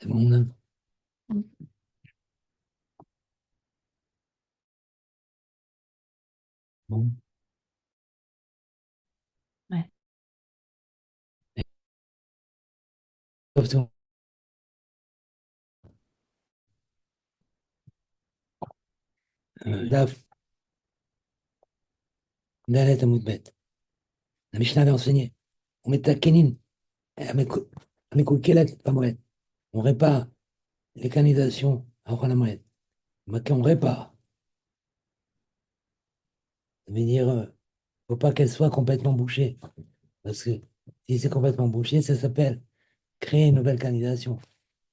C'est bon, là. Bon. Ouais. Sauf Daf, Dalet Amoudbet. La Mishnah avait enseigné. On met Kenin, avec Kelet, pas moed. On répare les canalisations à la moed. Mais quand on répare, ça veut dire, faut pas qu'elle soit complètement bouchée. Parce que si c'est complètement bouché, ça s'appelle créer une nouvelle canalisation.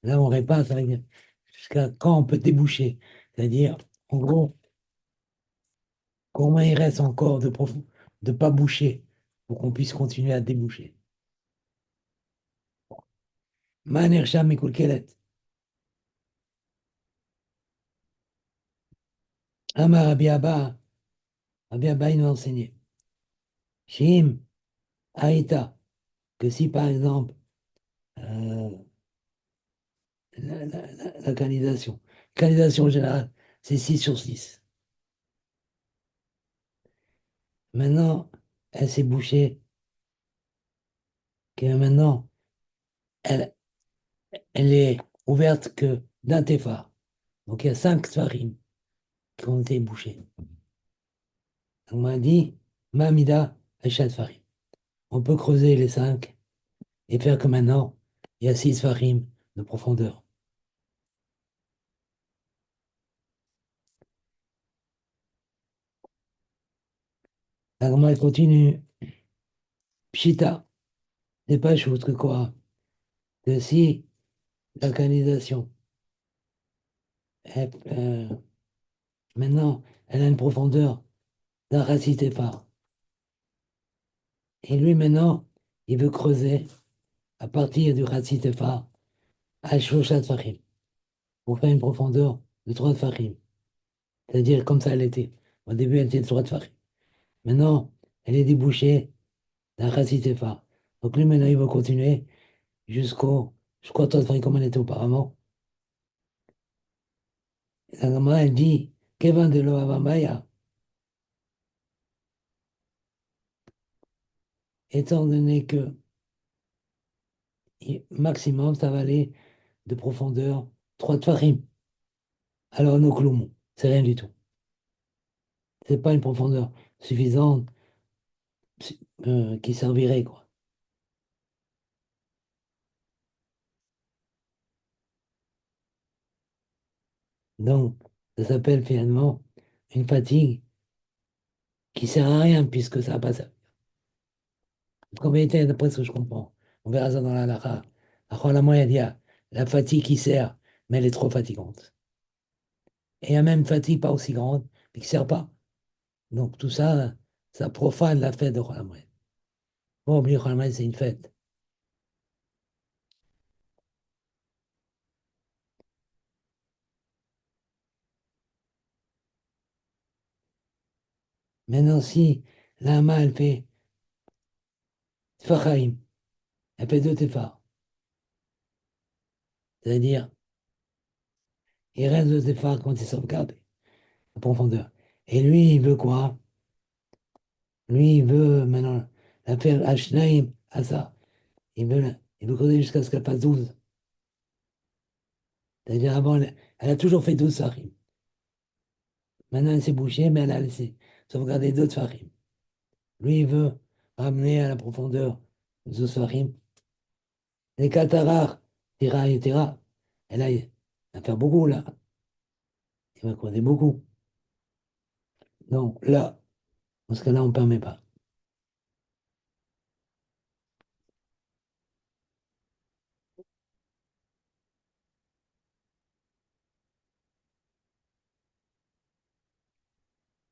Là, on répare, ça veut dire jusqu'à quand on peut déboucher. C'est-à-dire, en gros, combien il reste encore de pas boucher pour qu'on puisse continuer à déboucher. Manersham Mikul Kelet. Amar Rabbi Abba, il nous a enseigné. Shim, Aïta, que si par exemple, euh, la canalisation générale, c'est 6 sur 6. Maintenant, elle s'est bouchée, que maintenant, elle, elle est ouverte que d'un tefa. Donc il y a 5 tfarim qui ont été bouchés. On m'a dit, Mamida, Echat tfarim. On peut creuser les 5 et faire que maintenant, il y a 6 tfarim de profondeur. Alors, elle continue. Pshita, n'est pas chose que quoi? Que si l'organisation, maintenant, elle a une profondeur d'un racité phare. Et lui, maintenant, il veut creuser à partir du racité phare à Shoshat Fahim pour faire une profondeur de 3 Fahim. C'est-à-dire comme ça elle était. Au début, elle était de 3 Fahim. Maintenant, elle est débouchée d'un racité phare. Donc lui, maintenant, il va continuer jusqu'au 3 Fahim comme elle était auparavant. La Gemara, elle dit, Kevin de Loavamaya, étant donné que maximum, ça va aller de profondeur 3 tfarim. Alors, nos cloumons, c'est rien du tout. C'est pas une profondeur suffisante qui servirait, quoi. Donc, ça s'appelle finalement une fatigue qui sert à rien puisque ça n'a pas servi. En vérité, d'après ce que je comprends, on verra ça dans la halakha. Après, la moyenne, il y a la fatigue qui sert, mais elle est trop fatigante. Et il y a même fatigue pas aussi grande, mais qui ne sert pas. Donc, tout ça, ça profane la fête de Rolamoued. Bon, oublier Rolamoued, c'est une fête. Maintenant, si la main, elle fait Tfachaim, elle fait deux Tefar, c'est-à-dire, il reste deux Tefar quand il sauvegarde la profondeur. Et lui, il veut quoi? Lui, il veut maintenant la faire Ashnaim à ça. Il veut creuser jusqu'à ce qu'elle fasse 12. C'est-à-dire, avant, elle a toujours fait 12 Farim. Maintenant, elle s'est bouchée, mais elle a laissé sauvegarder d'autres Farim. Lui, il veut ramener à la profondeur de Farim. Les Katarar, Tira et Tira, elle va faire beaucoup là. Il va creuser beaucoup. Non, là, parce que là, on ne permet pas.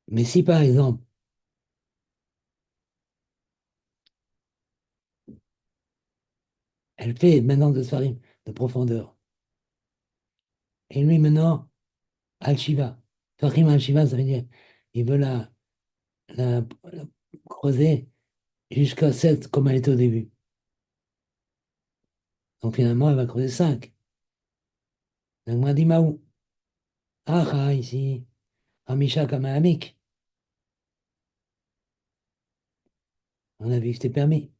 Mais si par exemple, elle fait maintenant de Sfarim de profondeur, et lui maintenant, Al-Shiva, Sfarim Al-Shiva, ça veut dire, il veut la creuser jusqu'à 7 comme elle était au début. Donc finalement, elle va creuser 5. Donc, m'a dit Maou, ah, ah, ici, Hamisha comme un amic. On a vu que c'était permis.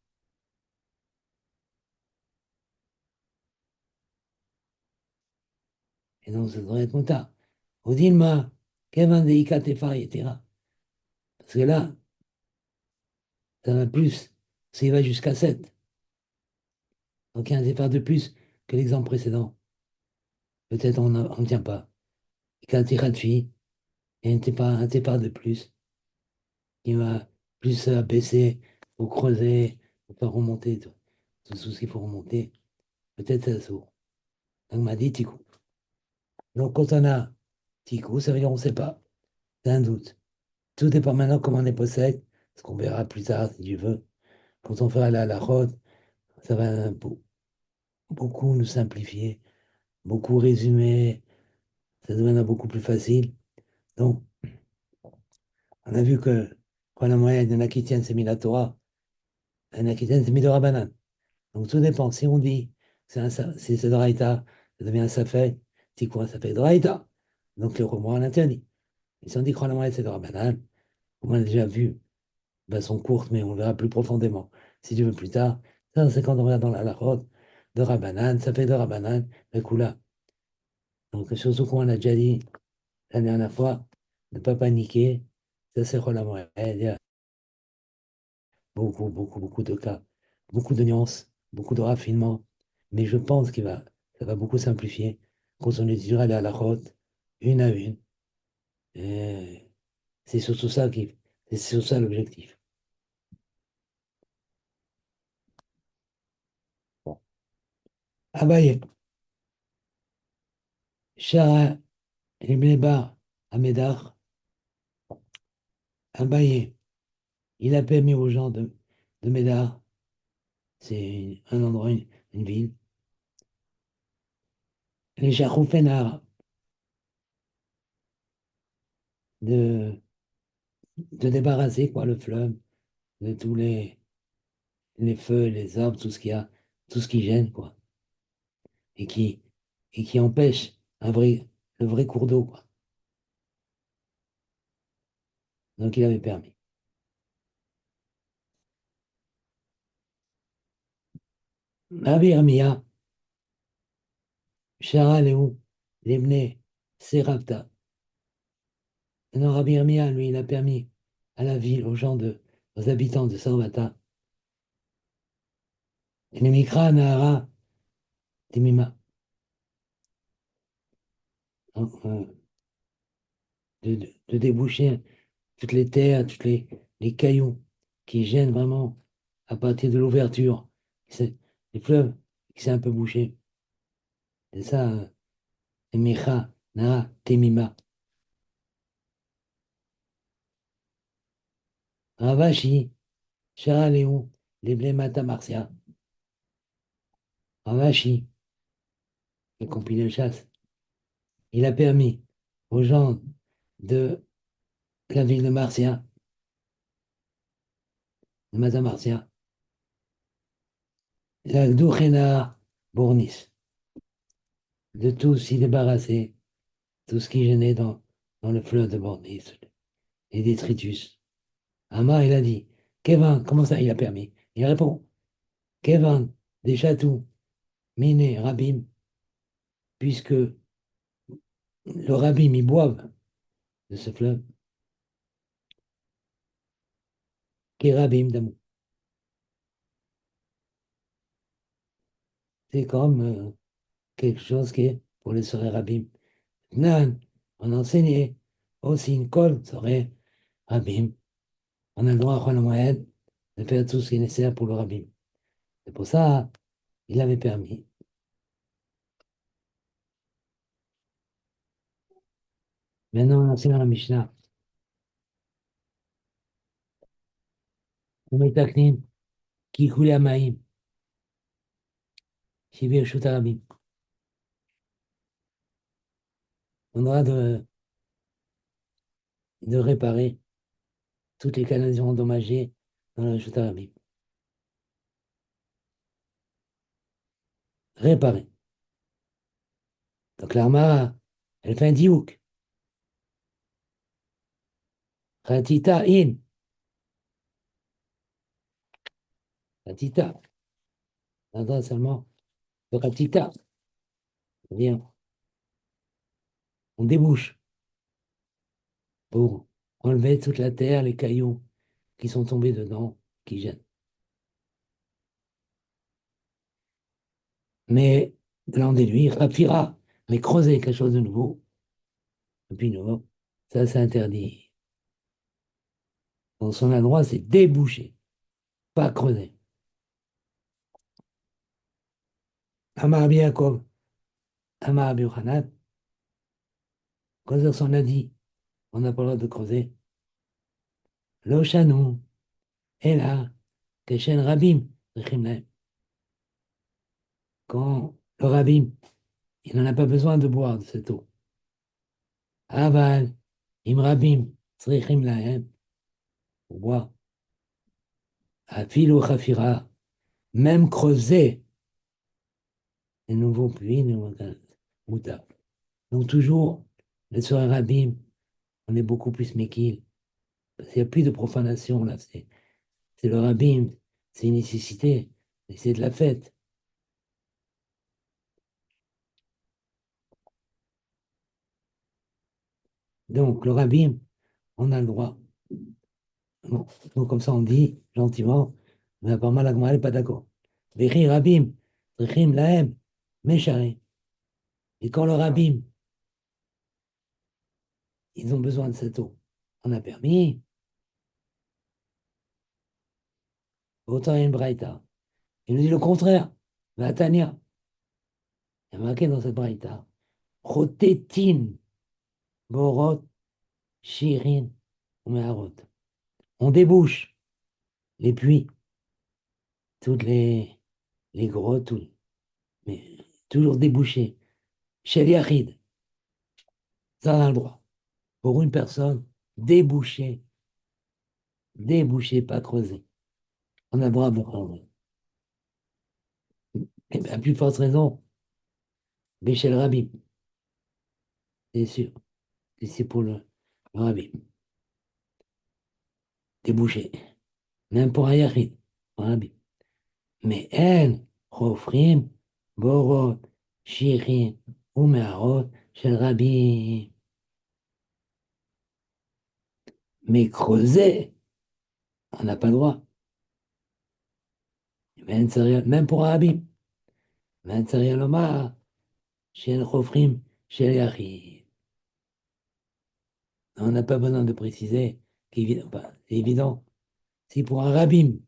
Et donc, ça devrait être mouta. Ou Dilma, Kevin de Ikatefar, etc. Parce que là, ça va plus. Ça y va jusqu'à 7. Donc, il y a un départ de plus que l'exemple précédent. Peut-être on ne tient pas. Ikatefar de fille, il y a un départ de plus qui va plus abaisser ou creuser, ou faire remonter tout ce qu'il faut remonter. Peut-être ça s'ouvre. Donc, m'a dit Tikou. Donc, quand on a Tikou, ça veut dire on ne sait pas. C'est un doute. Tout dépend maintenant comment on les possède, ce qu'on verra plus tard si tu veux. Quand on fera la route, ça va beaucoup nous simplifier, beaucoup résumer, ça deviendra beaucoup plus facile. Donc, on a vu que quand la moyenne, il y en a qui tiennent, c'est mis la Torah, il y en a qui tiennent, c'est mis le Rabbanan. Donc, tout dépend. Si on dit, c'est Doraïta, ça devient un Safek, c'est quoi, ça fait Doraïta. Donc, le Romain l'interdit. Et si on dit que la moyenne, c'est le Rabbanan, on a déjà vu de façon courte, mais on verra plus profondément. Si tu veux plus tard, ça, c'est quand on va dans la halachot de Rabbanan, ça fait de Rabbanan, le Kula. Donc, surtout qu'on a déjà dit la dernière fois, ne pas paniquer, ça c'est relativement. Il y a beaucoup de cas, beaucoup de nuances, beaucoup de raffinements, mais je pense ça va beaucoup simplifier quand on étudiera la halachot une à une. Et c'est surtout ça c'est surtout ça l'objectif. Bon. Abaye, Shara, Ibn Bar, Amedar, Abaye. Il a permis aux gens de Médard, c'est un endroit, une ville, les Charoufénards, de, de débarrasser quoi, le fleuve de tous les feux, les arbres, tout ce qu'il y a, tout ce qui gêne, quoi, et qui, et qui empêche le vrai cours d'eau, quoi. Donc il avait permis. Rabbi Irmia, Shara Léou, Lebné, Serapta. Non, Rabbi Irmia, lui, il a permis à la ville, aux habitants de Sarvata, et les Mikra, Nahara, Timima, hein, de déboucher toutes les terres, les cailloux qui gênent vraiment à partir de l'ouverture. Les fleuves qui s'est un peu bouché. C'est ça, Mecha, Nara, Temima. Ravashi, Charaléou, les Blémata Martia. Ravashi, le compilé de chasse. Il a permis aux gens de la ville de Marcia, de Mata Marcia, la Douchena Bournis, de tout s'y débarrasser, tout ce qui gênait dans le fleuve de Bournis, les détritus. Amar, il a dit, Kevin, comment ça, il a permis? Il répond, Kevin, des chatous, Miné, Rabim, puisque le Rabim, ils boivent de ce fleuve, qui est Rabim d'amour. C'est comme quelque chose qui est pour les sœurs Rabim. Nan, on a enseigné aussi une colle serait Rabim. On a le droit à Juan Moed de faire tout ce qui est nécessaire pour le Rabim. C'est pour ça il avait permis. Maintenant, on enseigne dans la Mishnah. On met Taknin, qui coulait à Maïm, Shivi Shut Rabim. On aura de réparer toutes les canalisations endommagées dans la Shut Rabim. Réparer. Donc l'Armara, elle fait un diouk. Ratita in. Ratita. Attends seulement. Le ratita. C'est-à-dire, on débouche pour enlever toute la terre, les cailloux qui sont tombés dedans, qui gênent. Mais l'an des nuits, Rafira, mais creuser quelque chose de nouveau, et puis nouveau, ça c'est interdit. Donc son endroit, c'est déboucher, pas creuser. Amar Rabbi Yaakov, Amar Rabbi Yochanan, quand on a dit, on n'a pas le droit de creuser. Lo shanu, ela, keshen rabim, rechim lahem. Quand le rabbin, il n'en a pas besoin de boire de cette eau. Aval, im rabim, tzrichim lahem, pour boire. Afilo chafira, même creuser les nouveaux puits, nouveaux moutards. Donc toujours, les soirées rabbin, on est beaucoup plus méquille. Parce qu'il n'y a plus de profanation là. C'est le rabbin, c'est une nécessité, et c'est de la fête. Donc le rabbin, on a le droit. Bon, donc comme ça on dit gentiment, mais apparemment la Gemara n'est pas d'accord. Vechi Rabim, Trichim Lahem, Mesharim. Et quand le Rabim, ils ont besoin de cette eau, on a permis, autant il y a une Braïta. Il nous dit le contraire. Mais Tania, il y a marqué dans cette Braïta, Chotetin, Borot, Shirin, Meharot. On débouche les puits, toutes les grottes, mais toujours débouché. Chez Yachid, ça on a le droit. Pour une personne, déboucher, déboucher, pas creuser. On a le droit de prendre. Et bien, à plus forte raison, Béchel Rabbi, c'est sûr. Et c'est pour le Rabbi. Déboucher. Même pour un Yachid, Rabbi. Mais elle, Chofrim, Borot, Shirin, ou Meharot, chez le Rabbi. Mais creuser, on n'a pas le droit. Même pour un Rabbi. Même rien lomar, chez le Chofrim, chez le Yachid. On n'a pas besoin de préciser c'est évident. Si pour un rabbin,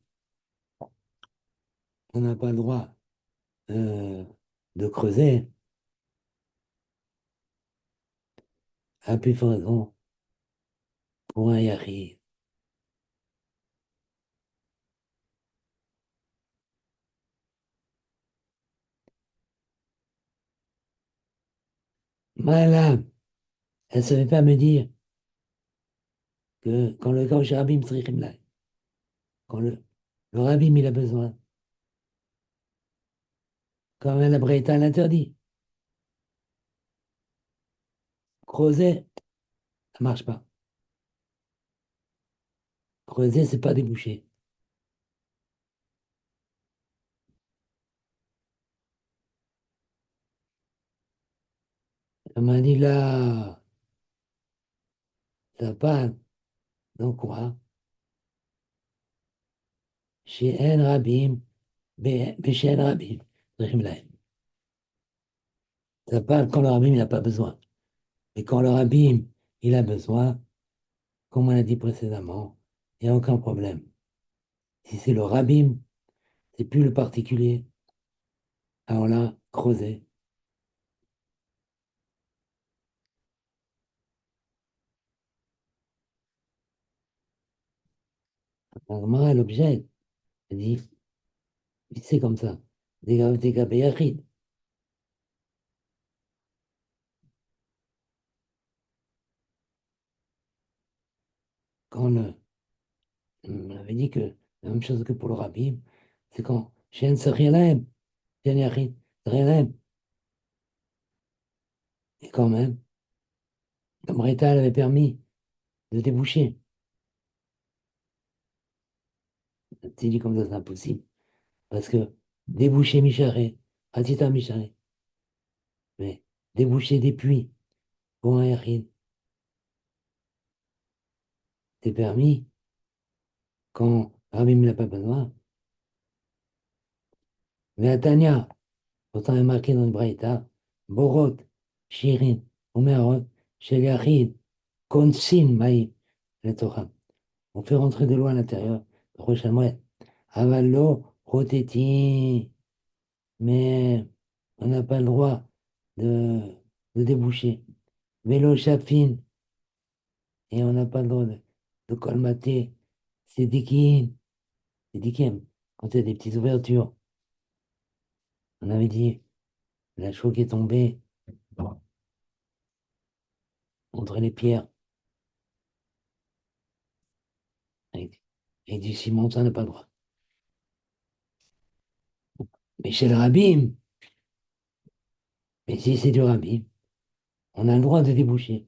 on n'a pas le droit euh, de creuser, à plus forte raison pour un yachid. Madame, elle ne savait pas me dire que quand le Gauche Rabim Tzrichim Lai, quand le rabbin il a besoin, quand même la Breita l'interdit. Creuser, ça ne marche pas. Creuser, c'est pas déboucher. Elle m'a dit là, ça parle. Donc quoi? Chez un Rabim, chez un Rabim, Tzrichim Lai. Ça parle quand le rabbin il n'a pas besoin. Et quand le rabbin il a besoin, comme on l'a dit précédemment, il n'y a aucun problème. Si c'est le rabbin, c'est plus le particulier. Alors là, creuser. Alors, l'objet, elle dit, c'est comme ça. Des gabéachides. Quand on avait dit que la même chose que pour le rabbin, c'est quand Shen Sarielem, Shen Yachid, Sarielem, Et quand même, la Breta, elle avait permis de déboucher. Tu dit comme ça, c'est impossible. Parce que déboucher Micharé, Atita Micharé, mais déboucher des puits pour un Yachid, c'est permis quand Rabbi ne l'a pas besoin. Mais à Tania, pourtant il est marqué dans le Braïta, Borot, Shirin, Omerot, Shel Yachid, Konsin, Maïm, le Torah. On fait rentrer de l'eau à l'intérieur, prochainement. Avallo, Roteti, mais on n'a pas le droit de, de déboucher. Vélo, Chapin, et on n'a pas le droit de colmater. C'est dikim, c'est dikim. Quand il y a des petites ouvertures, on avait dit, la chaux qui est tombée entre les pierres, et, et du ciment, ça n'a pas le droit. Mais chez le rabbin, mais si c'est du rabbin, on a le droit de déboucher.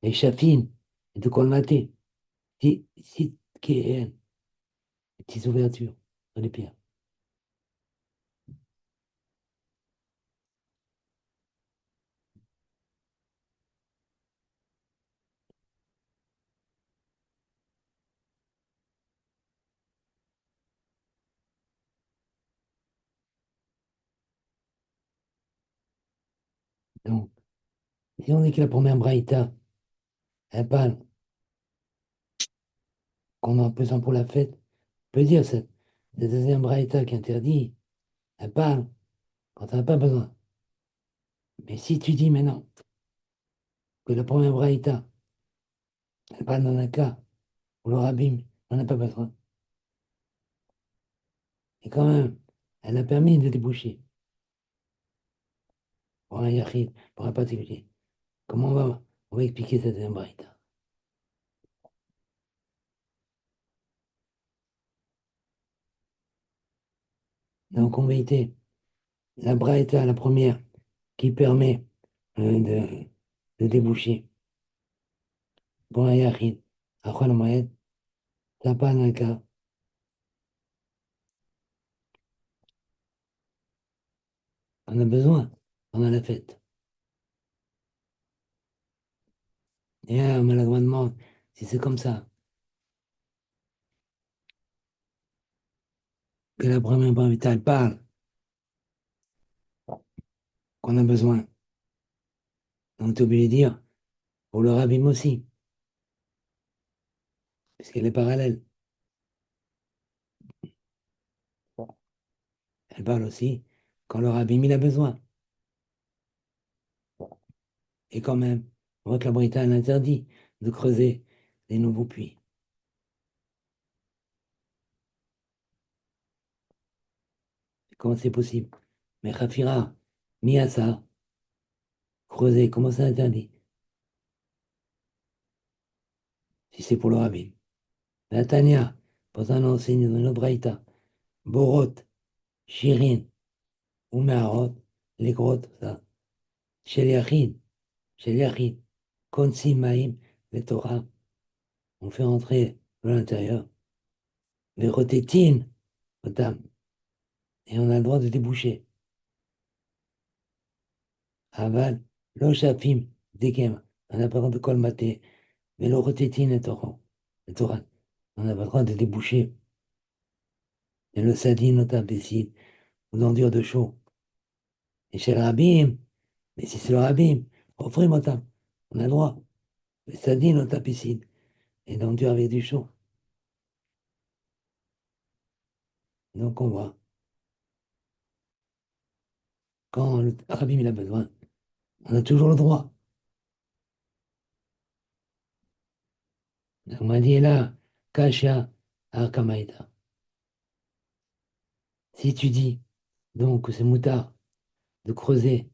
Et chafine, et de colmater. Si, qui est, des petites ouvertures dans les pierres. Donc, si on dit que la première braïta, elle parle qu'on a besoin pour la fête, on peut dire cette, la deuxième braïta qui interdit, elle parle quand on n'a pas besoin. Mais si tu dis maintenant que la première braïta, elle parle dans un cas où le rabbin n'en a pas besoin, et quand même, elle a permis de déboucher pour un yachid, pour un particulier. Comment on va expliquer cette deuxième braïta? Donc, en vérité, la braïta, la première, qui permet de déboucher pour un yachid, à Chol Moed, ça pas dans le cas, on a besoin pendant la fête. Et là, on me la demande si c'est comme ça, que la première braïta, elle parle, qu'on a besoin. Donc, tu es obligé de dire pour le rabbin aussi, puisqu'elle est parallèle. Elle parle aussi quand le rabbin il a besoin. Et quand même, on voit que la Bretagne interdit de creuser des nouveaux puits. Comment c'est possible? Mais Khafira, Miasa, creuser, comment c'est interdit? Si c'est pour le rabbin. La Tania, pourtant on enseigne dans le Braïta, Borot, Shirin, Umeharot, les grottes, ça. Chez les Yachid, chez les Yachid, Konsi Maïm, les Torah, on fait rentrer de l'intérieur, les rotétines, et on a le droit de déboucher. Aval, lo shafim, degem, on n'a pas le droit de colmater, mais le rotétine est Torah, le Torah, on n'a pas le droit de déboucher. Et le sadine, au imbécile, ou d'endure de chaud. Et chez le rabbin, mais si c'est le rabbin, offrez motam, on a le droit. Le sadine, au piscine, et d'endure avec du chaud. Donc on voit, quand le rabbin il a besoin, on a toujours le droit. On m'a dit là, kasha, arkamaïda. Si tu dis donc que c'est moutard de creuser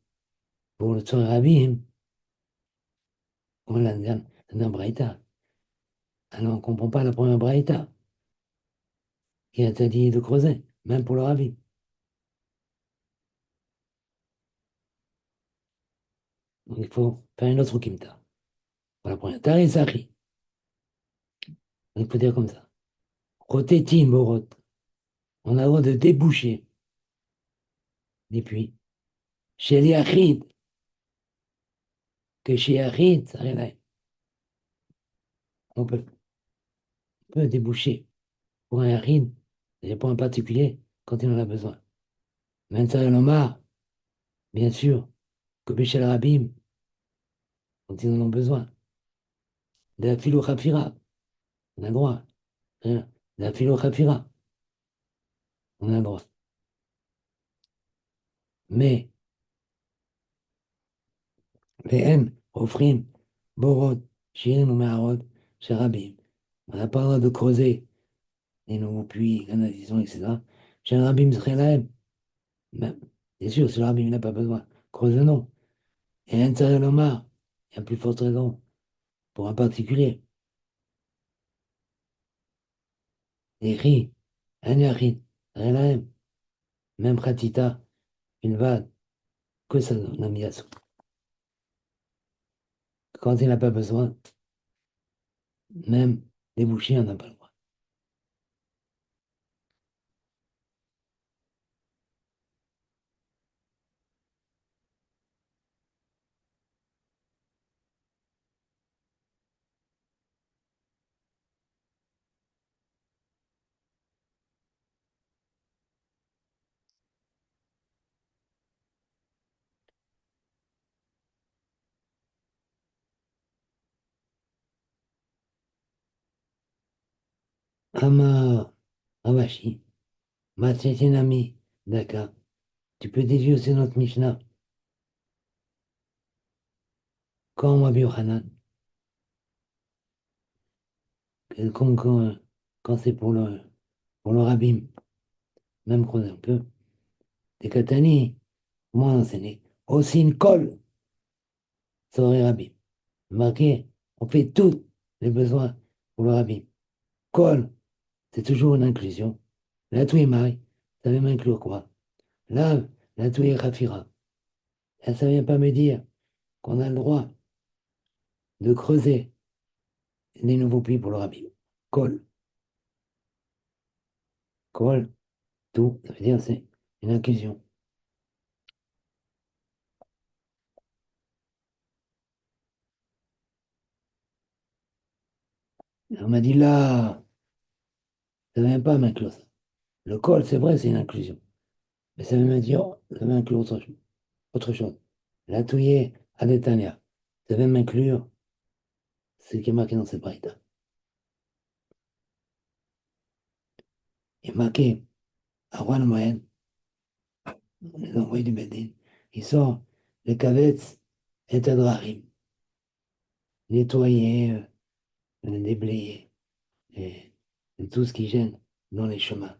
pour le Tzor Rabim, on l'a dans un braïta. Alors on ne comprend pas la première braïta qui interdit de creuser, même pour le Rabbi. Donc, il faut faire une autre kimta. Voilà, pour un Tari Sachi. Il faut dire comme ça. Rotetin, Borot. On a le droit de déboucher des puits. Chez les Achid, que chez Achid, ça n'a rien à- on peut déboucher pour un Achid, et pour un particulier, quand il en a besoin. Maintenant, il en a, bien sûr, que Béchel Rabim, quand ils en ont besoin. De la philo Khafira, on a le droit. Hein. De la philo Khafira, on a le droit. Mais, les M, Ofrim, Borod, Shirin ou Meharod, chez Rabim, on n'a pas le droit de creuser les nouveaux puits, canalisations, etc. Chez Rabim Srelaem, même, bien sûr, si le Rabim n'a pas besoin, creuser non. Et l'intérieur Lomar, il y a plus forte raison pour un particulier. Les Ri, un Yachid, Srelaem, même Pratita, une vague, que ça donne, un miasou. Quand il n'a pas besoin, même déboucher, on n'a pas le droit. Ama, Avashi, Matsetinami, Daka, tu peux déduire aussi notre Mishnah, quand Rabbi Yochanan, quand c'est pour le rabbin, même qu'on est un peu, des katani, moi enseigné, aussi une colle, ça aurait rabbin. Marqué, on fait tous les besoins pour le rabbin. Colle, c'est toujours une inclusion. La touimai, ça veut m'inclure quoi? Lave, la touille rafira. Et ça vient pas me dire qu'on a le droit de creuser des nouveaux puits pour le rabbin. Colle, colle, tout, ça veut dire c'est une inclusion. On m'a dit là, ça vient pas m'inclure ça. Le col, c'est vrai, c'est une inclusion. Mais ça veut me dire, ça veut inclure autre chose. La touillée à Netanya, ça veut m'inclure ce qui est marqué dans cette braïta. Il est marqué à Rouen Moyen, les envoyés du Bedin. Il sort les cavettes et Tadrarim, nettoyer, déblayer, et tout ce qui gêne dans les chemins.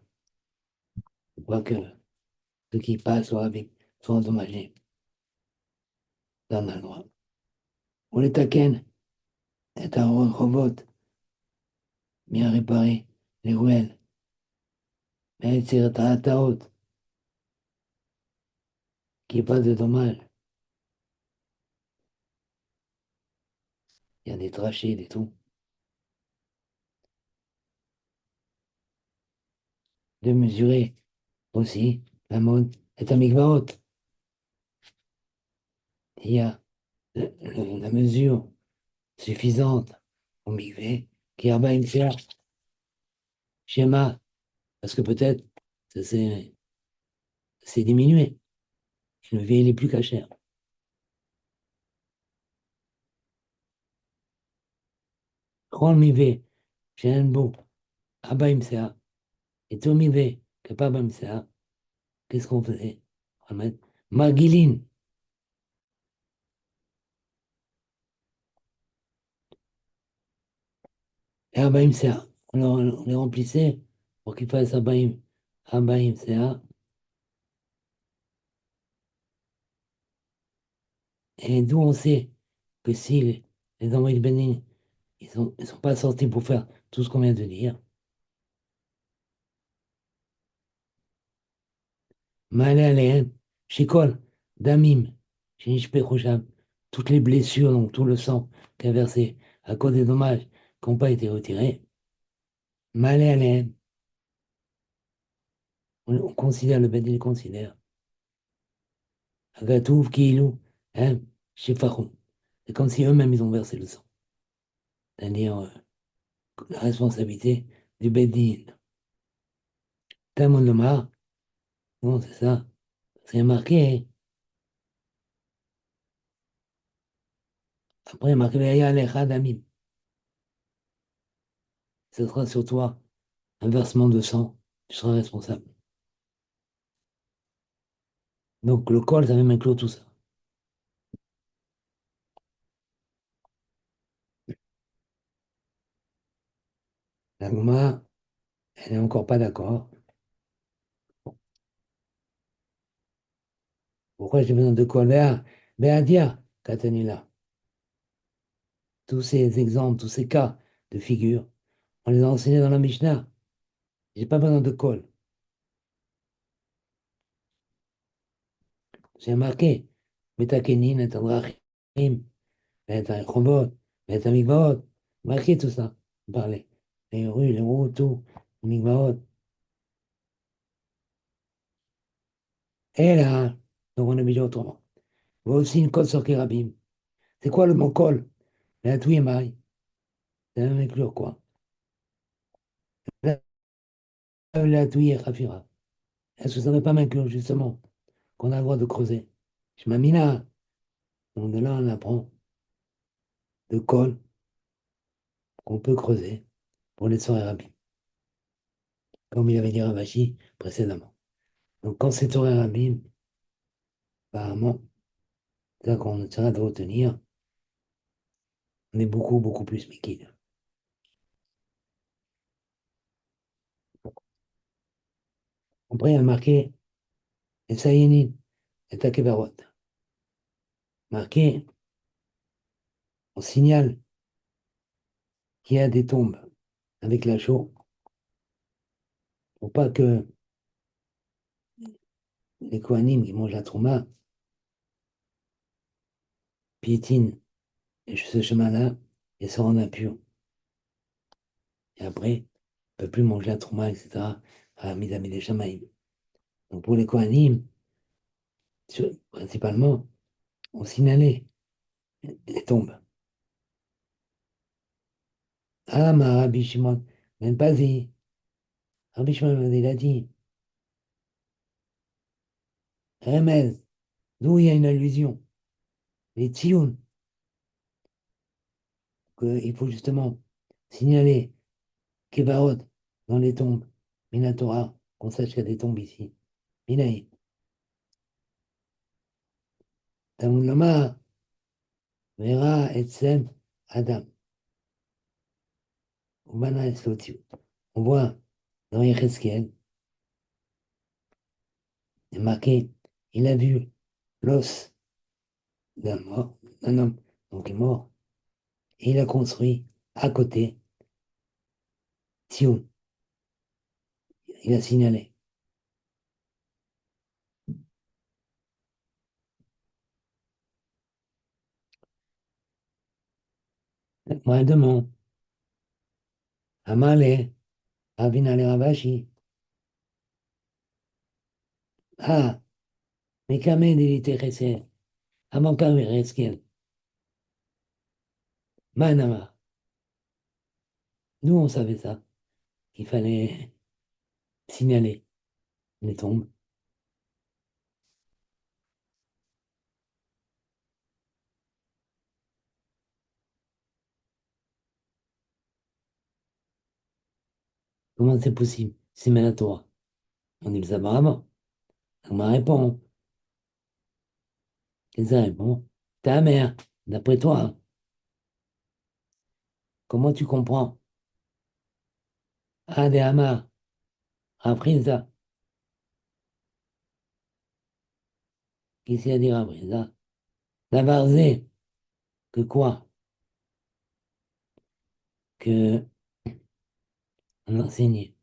Pour pas que ceux qui passent soient abîmés, soient endommagés. Ça, on a le droit. Pour les taken, et à Rhovot, bien réparer les ruelles. Mais c'est ta haute, qu'il n'y ait pas de dommages. Il y a des trachées, des tout. De mesurer aussi la mode est un mikvaot. Il y a la mesure suffisante au mikvé qui a une faire schéma, parce que peut-être ça c'est diminué. Le V il est plus caché. Quand le mikvé, j'ai un beau, Abba Imsea, et tout mikvé, que pas Abba Imsea, qu'est-ce qu'on faisait? On va mettre Marguiline. Et Abaïm CA. On les remplissait pour qu'ils fassent Abaïm CA. Et d'où on sait que si les envoyés de Bénin, ils sont pas sortis pour faire tout ce qu'on vient de dire. Malé Aléen, Shikol, Damim, Shinishpe Khusham, toutes les blessures, donc tout le sang qui a versé à cause des dommages qui n'ont pas été retirés, malais à on considère, le Bedin considère, Agatouf, Kiilou, hein, Shifachoum. C'est comme si eux-mêmes ils ont versé le sang. C'est-à-dire la responsabilité du Bedin. Talmud Lomar, bon, c'est ça. C'est marqué. Après, il y a marqué Veya Alecha Damim. Ce sera sur toi un versement de sang. Tu seras responsable. Donc le col, ça va inclure tout ça. La Goma, elle n'est encore pas d'accord. Pourquoi j'ai besoin de col? Béadia, Katanila. Tous ces exemples, tous ces cas de figure, on les a enseignés dans la Mishnah. J'ai pas besoin de col. C'est marqué. Metakenin, et Adrachim, et Chobot, et Mikvaot. Marqué tout ça. On parlait. Les rues, les routes, tout. Les Mikvaot. Et là, donc on a mis autrement. Il y a aussi une col sur Kérabim. C'est quoi le mot col? La Touiemaï. Ça va inclure quoi? La Touie Rafira. Est-ce que ça ne va pas m'inclure justement qu'on a le droit de creuser? Je m'ai mis là. Donc de là, on apprend de col qu'on peut creuser pour les Torah Rabim, comme il avait dit Ravashi précédemment. Donc quand c'est Torah Rabim, apparemment, c'est ça qu'on essaiera de retenir, on est beaucoup, beaucoup plus liquide. Après, il y a marqué et Saïnine et Takevarot. Marqué, on signale qu'il y a des tombes avec la chaux pour pas que les Kohanim qui mangent la Trouma piétinent ce chemin-là et se rendent impurs. Et après, ne peut plus manger la Trouma, etc. à Midami des Shamaïm. Donc pour les Kohanim, principalement, on signalait les tombes. Ah, ma Rabbi Shimon, même pas dit. Rabbi Shimon, il a dit, Remez, d'où il y a une allusion, les Tsioun, qu'il faut justement signaler Kevarot dans les tombes, Minatora, qu'on sache qu'il y a des tombes ici. Minaï, Talmud Loma, Vera, Etzem, Adam, Ubana et Slotiu. On voit dans Yecheskel, il est marqué, il a vu l'os d'un homme, donc il est mort, et il a construit à côté Tsioun. Il a signalé. Moi, demain, Amale, Ravinale Ravashi. Ah, mais Kamed, il était resté. Avant Kamed, Reskel. Manama. Nous, on savait ça. Il fallait signaler les tombes. Comment c'est possible? C'est Torah. On dit le savoir avant. On m'a répondu. Et ça répond. Ta mère, d'après toi, comment tu comprends? Ah, des Hamar, Raprisa. Qu'est-ce qu'il y a à dire Raprisa? D'Avarzé. Que quoi? Que on enseignait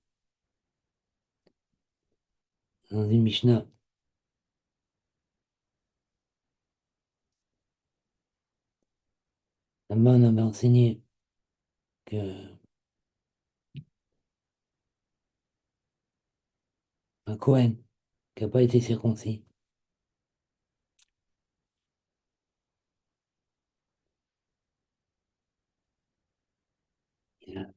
dans une Mishnah. on avait enseigné que un Cohen qui n'a pas été circoncis, il a-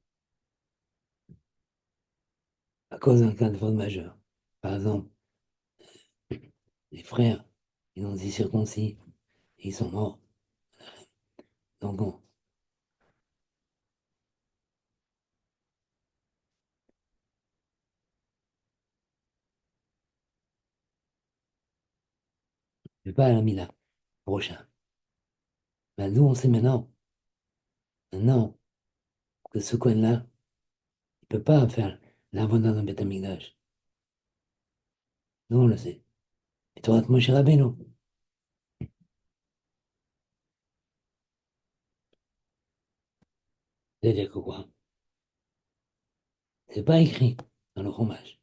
à cause d'un cas de faute majeure, par exemple, les frères, ils ont été circoncis, et ils sont morts. Donc, on ne fait pas la Mila prochain. Ben, nous, on sait maintenant, que ce Cohen-là, il ne peut pas faire l'abondance d'un Beth Amikdash. Nous, on le sait. Et Torah de Moshe Rabbeinu. C'est-à-dire que quoi? C'est pas écrit dans le Chumash.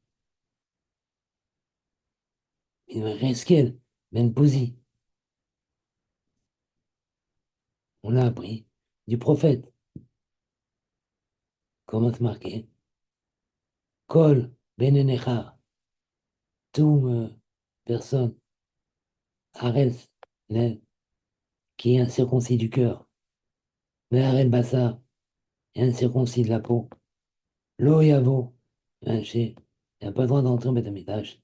Il y a Reskel, Ben Pouzi. On l'a appris du prophète. Comment c'est marqué? Kol Ben Enechar. Tout personne, Arès, qui est incirconcis du cœur. Mais Arel Bassa est incirconcis de la peau. Lo Yavo, il n'a pas le droit d'entrer au Beth Amikdash.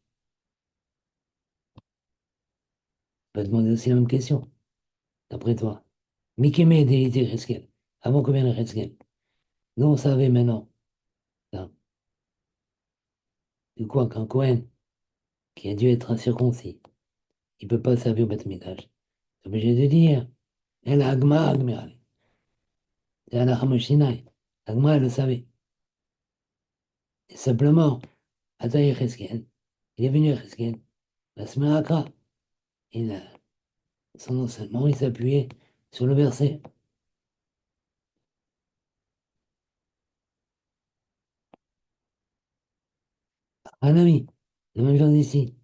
On peut demander aussi la même question, d'après toi. Mikemé délité Reskel. Avant combien de Reskel? Nous, on savait maintenant. Ça. Du quoi qu'un Cohen qui a dû être incirconcis, il ne peut pas servir au Beth Amikdash. C'est obligé de dire. Elle a Agma Agmiral. C'est la Hamoshinai. Agma, elle le savait. Et simplement, Ataï Reskel, il est venu à Reskel. La Smerakra, il, son enseignement, il s'appuyait sur le verset. Un ami, la même chose ici,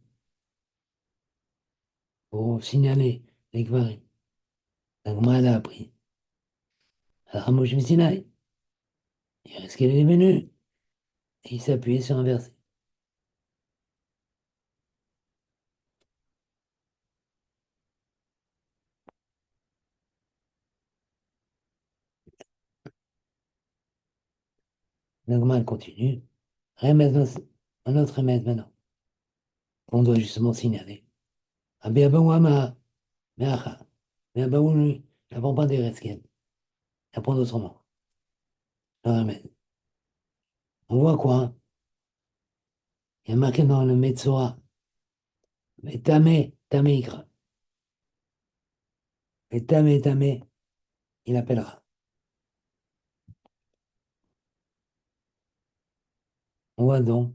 pour signaler les Kvarim. Agma, elle a appris. À Ramosh Messinaï, et Reskel, il est venu, et il s'appuyait sur un verset. L'Agma, elle continue. Remède, un autre remède maintenant, qu'on doit justement signaler. Rabbi Abouama, Meacha, mais Abaou, lui, il n'apprend pas des Reskel, il apprend autrement. Le remède. On voit quoi, hein? Il y a marqué dans le Metzora, mais Tamé, Tamé, et Tamé, Tamé, il appellera. On voit donc,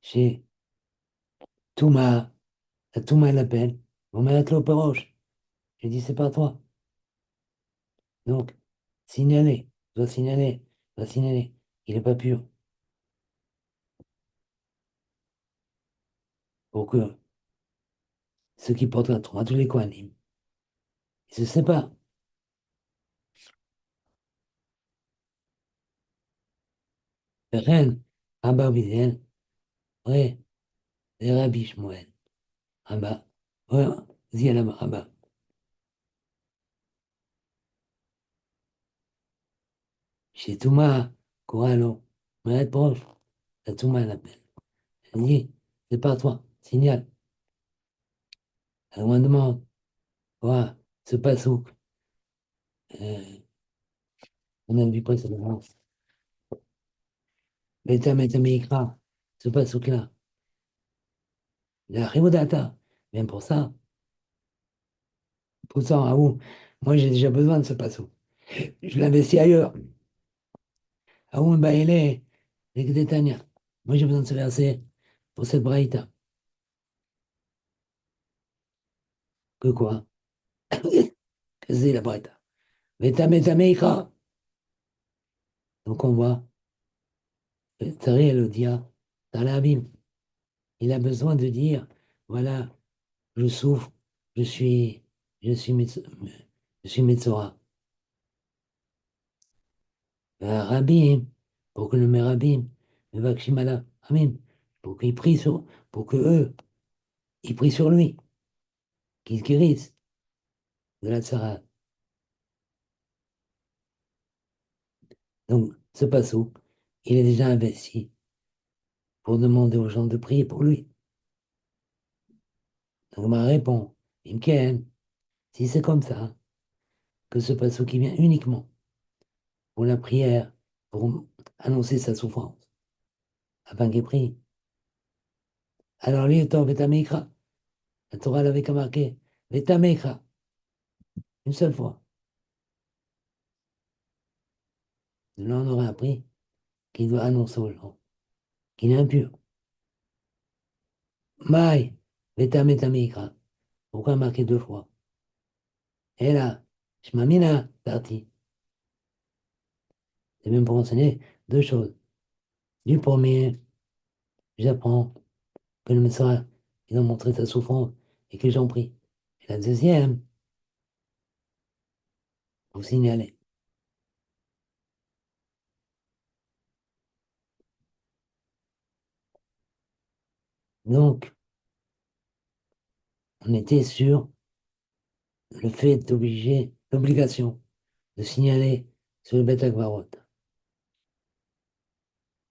chez Touma, la Touma l'appelle, on met la clope roche. Je dis, c'est pas toi. Donc, signaler, doit signaler, doit signaler. Il n'est pas pur. Pour que ceux qui portent la Torah, tous les Kohanim, ils se séparent. Ren, Abba Vizel, ouais, les Rabbi Shmuel, Abba, ouais, Ziel Abba. Chez Touma, Koralo, Maët proche, la Touma l'appelle. Elle dit, c'est pas toi, signale. Elle me demande, quoi, ce pasouk, euh, on a vu précédemment. Beta Metamikra, ce pasouk-là, la Rivodata, même pour ça, à où, moi j'ai déjà besoin de ce pasouk. Je l'investis ailleurs. À où, bah, il est, les Gdetania. Moi j'ai besoin de ce verset pour cette braïta. Que quoi? Que c'est la braïta? Beta Metamikra. Donc on voit, Tsari Elodia, dans l'abîme. Il a besoin de dire, voilà, je souffre, je suis je suis je suis Metzora. Rabbi, pour que le Mérabim, le Vakshimala, Amin, pour qu'ils prient sur, pour que eux, ils prient sur lui, qu'ils se guérissent de la tsara. Donc, ce passo, il est déjà investi pour demander aux gens de prier pour lui. Donc, ma répond, Imken, si c'est comme ça, que ce passo qui vient uniquement pour la prière, pour annoncer sa souffrance, afin qu'il prie. Alors, lui, Torah Vetamikra, la Torah l'avait qu'à marquer, Vetamikra, une seule fois. Là, on aurait appris qu'il doit annoncer aux gens qu'il est impur. Maï, Vetametamikra. Pourquoi marquer deux fois? Et là, Shmamina, Tarti. C'est même pour enseigner deux choses. Du premier, j'apprends que le Messiah, il a montré sa souffrance et que j'en prie. Et la deuxième, vous signaler. Donc, on était sur le fait d'obliger, l'obligation de signaler sur le Beth Akbarot.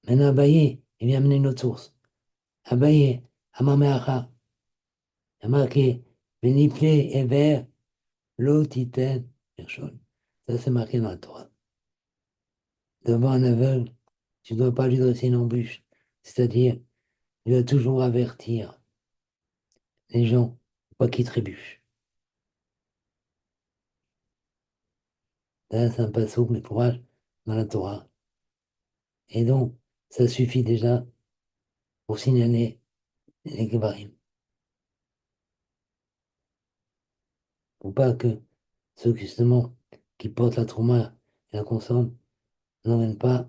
Maintenant, Abaye, il vient amener une autre source. Abaye, Amameacha, il a marqué, Benifle et vert, l'otiten, Hirshol. Ça, c'est marqué dans la Torah. Devant un aveugle, tu ne dois pas lui dresser une embûche. C'est-à-dire, tu dois toujours avertir les gens, pas qu'ils trébuchent. Ça, c'est un passouk, mais courage, dans la Torah. Et donc, ça suffit déjà pour signaler les Kebarim. Pour pas que ceux, justement, qui portent la trauma et la consomment n'emmènent pas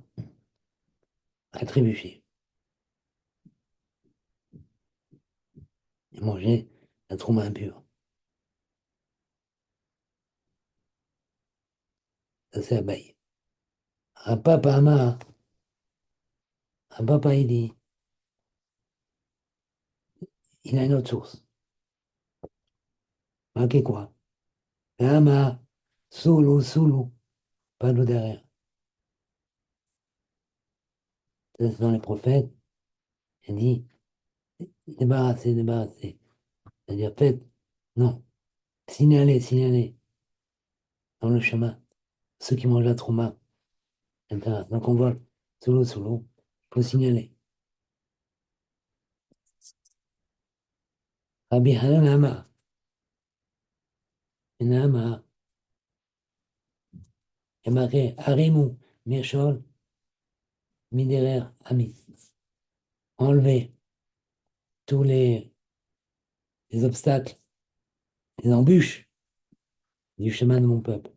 à trébucher et manger la trauma impure. Ça, c'est Abaye. Un papa Amar, un papa, il dit, il a une autre source. Marqué quoi? Ama, solo, pas d'eau derrière. Ça, c'est dans les prophètes. Il dit, débarrassez. C'est-à-dire, faites, non, signalez dans le chemin ceux qui mangent la trauma, etc. Donc on voit solo, il faut signaler. Rabbi Hanan Ama, Ama, il y a marqué Harimu, Mirchol, Miderer, Ami. Enlever tous les obstacles, les embûches du chemin de mon peuple.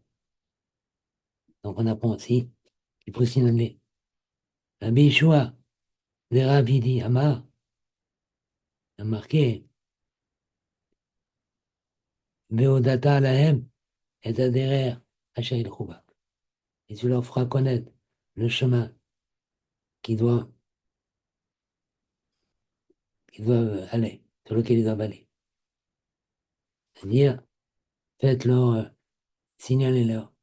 Donc on apprend aussi qu'il faut signaler. Rabbi Yeshua, les rabbis dit Ama, il a marqué Veodata Lahem et Aderer Hachaïl Chouba. Et tu leur feras connaître le chemin qu'ils doivent, qu'ils doivent aller, sur lequel ils doivent aller. C'est-à-dire, faites-leur, signalez-leur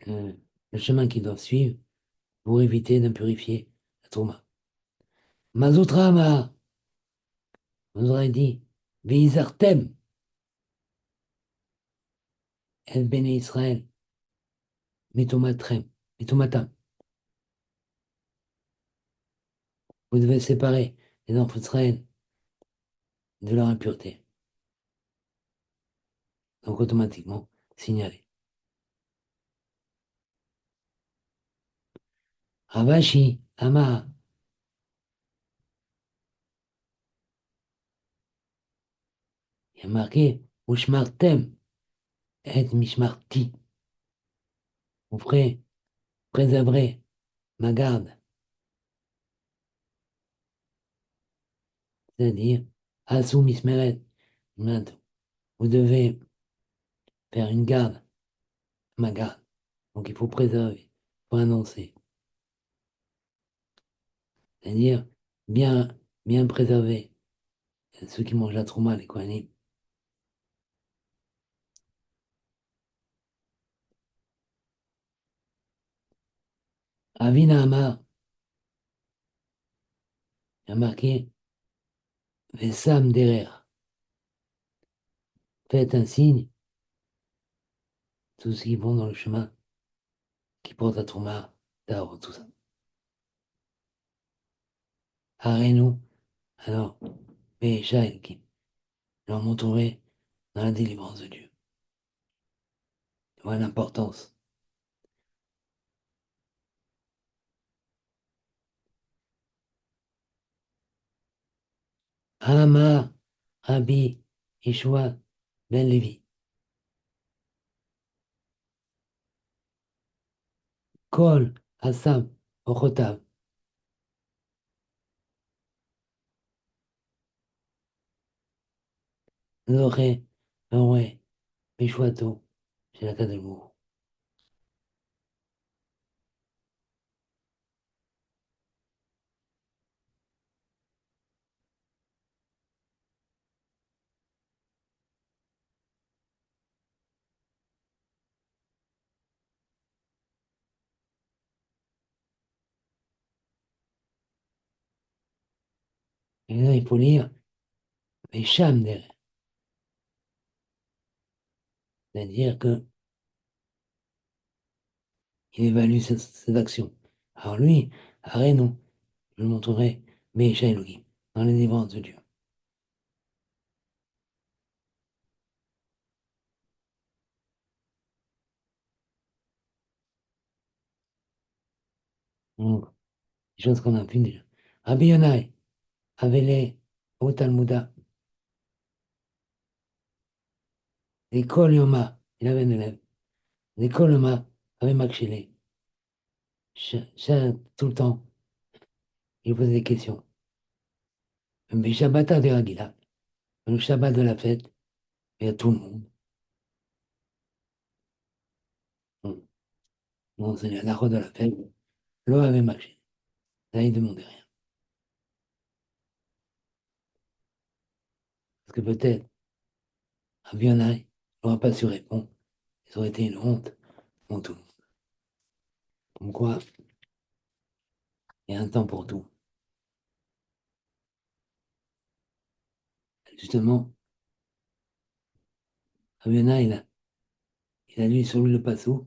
euh, le chemin qu'ils doivent suivre pour éviter d'impurifier la trauma. Mazoutrama, vous aurez dit, Veizartem, El Bene Israël, Mitomatrem, Mitomatam. Vous devez séparer les enfants d'Israël de leur impureté. Donc automatiquement, signaler. Ravashi, Ama, il y a marqué, Ushmartem, et Mishmarti. Vous ferez, préserver ma garde. C'est-à-dire, Assou Mismeret, bientôt. Vous devez faire une garde, ma garde. Donc il faut préserver, il faut annoncer. C'est-à-dire bien, bien préserver ceux qui mangent la trouma, les Kohanim. Ravina Amar a marqué Vessam derrière. Faites un signe, tous ceux qui vont dans le chemin, qui portent la trouma, d'arbre, tout ça. Arrêtez-nous, alors, Bécha et qui leur montrerai dans la délivrance de Dieu. Voilà l'importance. Amar, Rabbi, Yeshua, Ben Levi. Kol, Assam, Ochotav. Zoré, Noré, Meshwato, c'est la Kadalmou. Et là, il faut lire Mesham derrière. C'est-à-dire qu'il évalue ses actions. Alors lui, arrête-nous, je le montrerai, Mesha Elohim, dans les délivrances de Dieu. Donc, des choses qu'on a pu dire. Rabbi Yonai, Avele, au Talmuda, l'école Yoma, il avait un élève, l'école Yoma, avec Makshele, tout le temps, il posait des questions. Mais Shabbat de Ragila, le Shabbat de la fête, il y a tout le monde. Non, c'est la route de la fête, l'eau avait marché. Là, il ne demandait rien. Parce que peut-être, à Bionai, il n'aurait pas su répondre. Ça aurait été une honte pour tout le monde. Comme quoi, il y a un temps pour tout. Justement, à Bionai, il a lu sur lui le passo,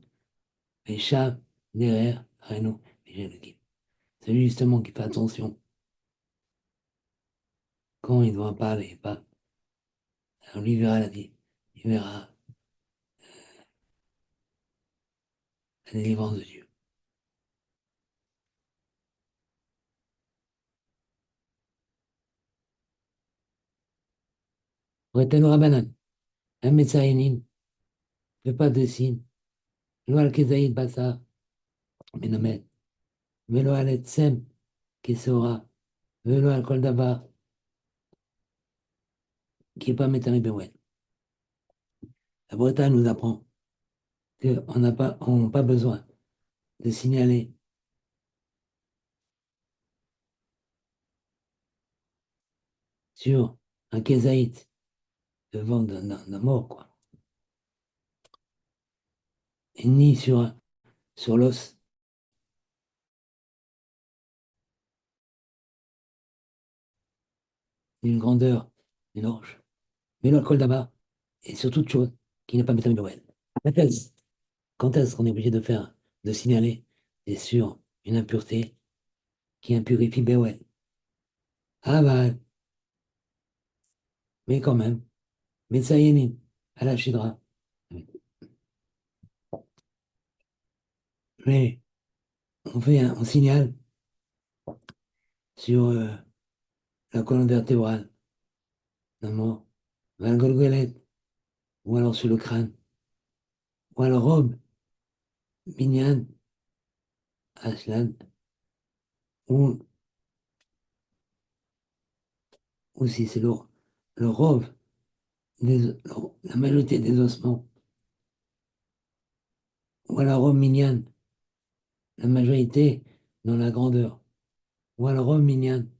et chat, derrière, Renaud, et j'ai le guide. Celui justement qui fait attention quand il ne doit parler, pas. Alors lui verra la vie, il verra la délivrance de Dieu. Reten Rabanan, un médecin ne fait pas de signe. Lo al kezaïd basa, menomet. Velo al etsem, qui sera. Velo al kol davar, qui n'est pas métari bewel. La Bretagne nous apprend qu'on n'a pas besoin de signaler sur un kezaït devant d'un mort, quoi. Et ni sur l'os d'une grandeur d'une orge. Mais le col d'Aba, et sur toute chose qui n'est pas métari bewel. Quand est-ce qu'on est obligé de signaler, c'est sur une impureté qui impurifie bewel. Ah bah, mais quand même, Metsayenin, à la Chidra. Mais on signale sur la colonne vertébrale d'un mort, Valgolgolet, ou alors sur le crâne, ou alors robe, Minyan, Aslan, ou, ou si c'est lourd, le rove, la majorité des ossements, ou à la rove mignonne, la majorité dans la grandeur, ou à la rove mignonne,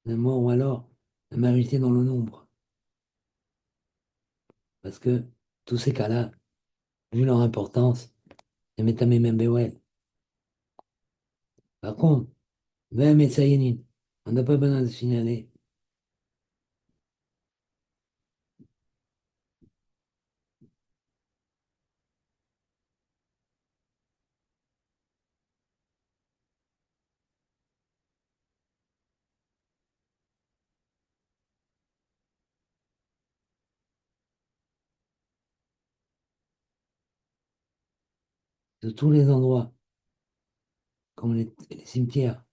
le mot, ou alors la majorité dans le nombre. Parce que tous ces cas-là, vu leur importance, c'est Metamem Bewel. Par contre, Vem et Sayanin, on n'a pas besoin de signaler de tous les endroits, comme les cimetières,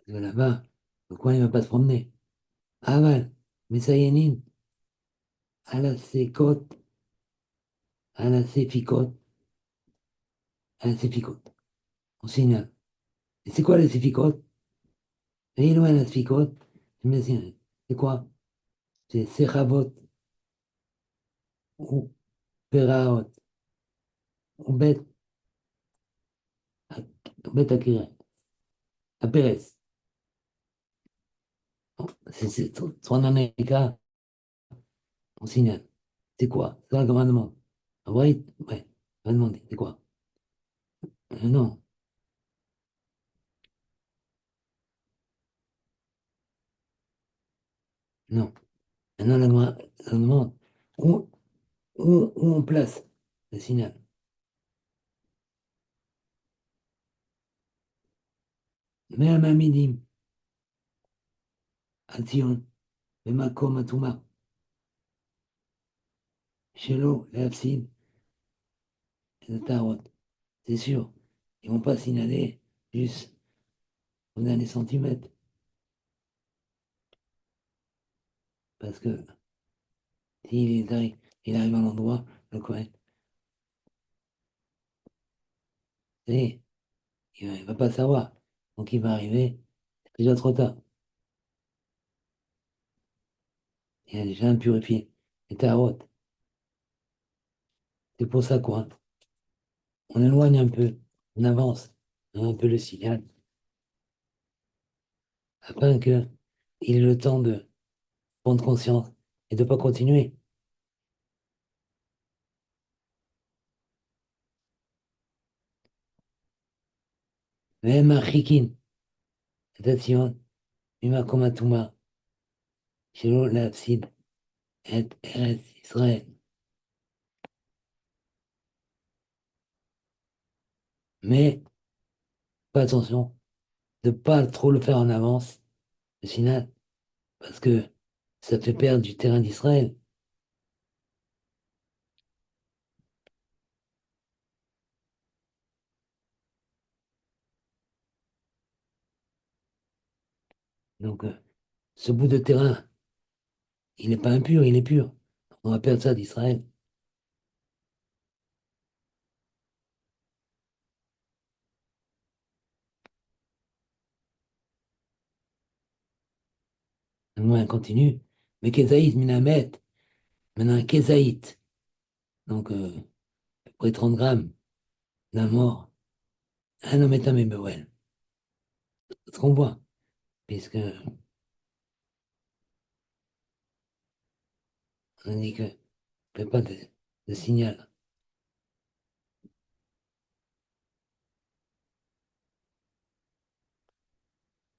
de là-bas, le coin, il ne va pas se promener. Aval, Messayanin, à la Sécote, à la Séficote, à la Séficote. On signale. Et c'est quoi les Séficotes? Et loin la Séficote, c'est quoi? C'est Sechavot ou Peraot ou Bet Akira, à Pérez. C'est trois nanéka, on signale. C'est quoi? C'est un commandement. En vrai, ouais, on va demander. C'est quoi? Non, non. Maintenant, la demande, où, où on place le signal? Même à midi, à Tion, Bemakom Atouma, Shelo, Leafsid, et le Tarot. C'est sûr. Ils ne vont pas signaler juste au dernier centimètre. Parce que il arrive à l'endroit, le Cohen, et il ne va pas savoir. Donc il va arriver, c'est déjà trop tard. Il a déjà impurifié. Et Tarot. C'est pour ça quoi. On éloigne un peu, on avance un peu le signal, afin qu'il ait le temps de prendre conscience et de ne pas continuer. Même à Chikin, attention, Mima Touma, Shelo Lapsid, et Eretz Israël. Mais, pas attention, de ne pas trop le faire en avance, le signal, parce que ça fait perdre du terrain d'Israël. Donc, ce bout de terrain, il n'est pas impur, il est pur. On va perdre ça d'Israël. Loin, continue. Mais Kézaït, Minamet, maintenant un Kézaït. Donc, à peu près 30 grammes d'un mort. Un homme est un Mébéouel. C'est ce qu'on voit, puisque on dit que il n'y a pas de signal.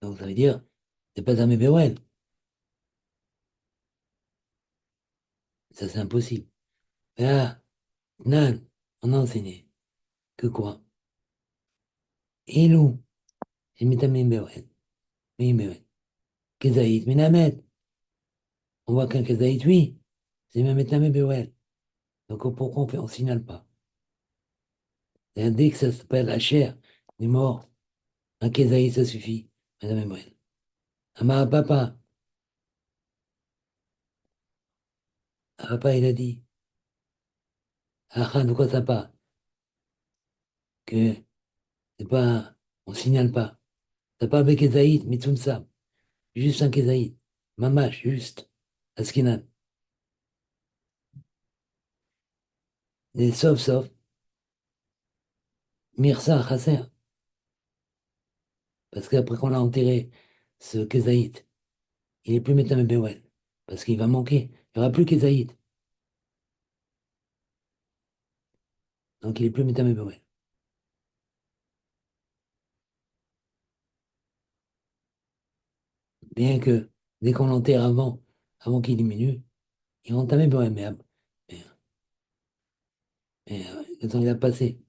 Donc, ça veut dire, c'est pas un Mébéouel. Ça, c'est impossible. Mais là, Nan, on a enseigné que quoi? Ilou, j'ai mis un Mébéouel. Mébéouel. Kézaït, Minamet. On voit qu'un Kézaït, oui, c'est même un Mébéouel. Donc, pourquoi on signale pas? Et dès que ça s'appelle la chair du mort, un Kézaït, ça suffit. Madame Mébéouel. Un papa, un papa, il a dit, ah, de quoi ça part? Que c'est pas, on signale pas. T'as pas avec Kézaït, Mitsunsa. Juste un Kézaït. Mamash, juste. Askinan. Et sauf, Mirsa, Chasser. Parce qu'après qu'on a enterré ce Kézaït, il est plus Metamé Bewel. Parce qu'il va manquer. Il n'y aura plus Kézaït. Donc il est plus Metamé Bewel. Bien que dès qu'on l'enterre avant qu'il diminue, il rentre Tamé Bewel. Mais, le temps il a passé.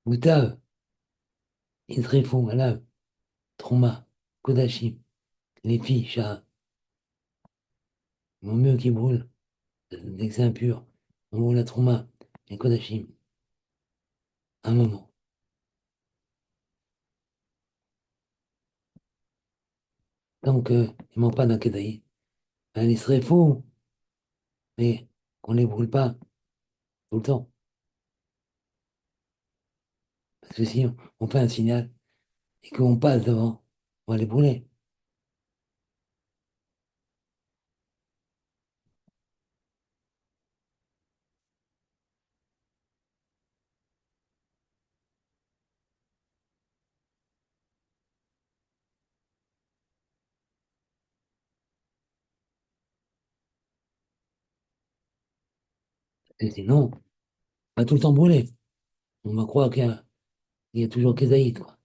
Moutav, Isrefou, Alav, Trouma, Kodachim, les filles, Shah, mon mieux qui brûle, dès que c'est impur, on brûle la Trouma, les Kodachim, un moment. Tant qu'il ne manque pas d'un Kedaï, ben, il serait fou, mais qu'on ne les brûle pas tout le temps. Parce que si on fait un signal et qu'on passe devant, on va les brûler. Et sinon, on va tout le temps brûler. On va croire qu'il y a toujours Kedaï, quoi.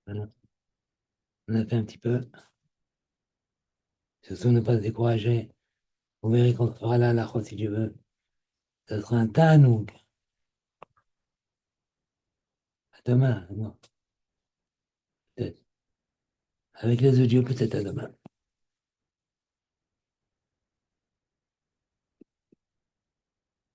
Voilà. On a fait un petit peu. Surtout ne pas se décourager. Vous verrez qu'on sera là, la si Dieu veut. Ça sera un tanouk. À demain, non, peut-être. Avec les yeux de Dieu, peut-être à demain.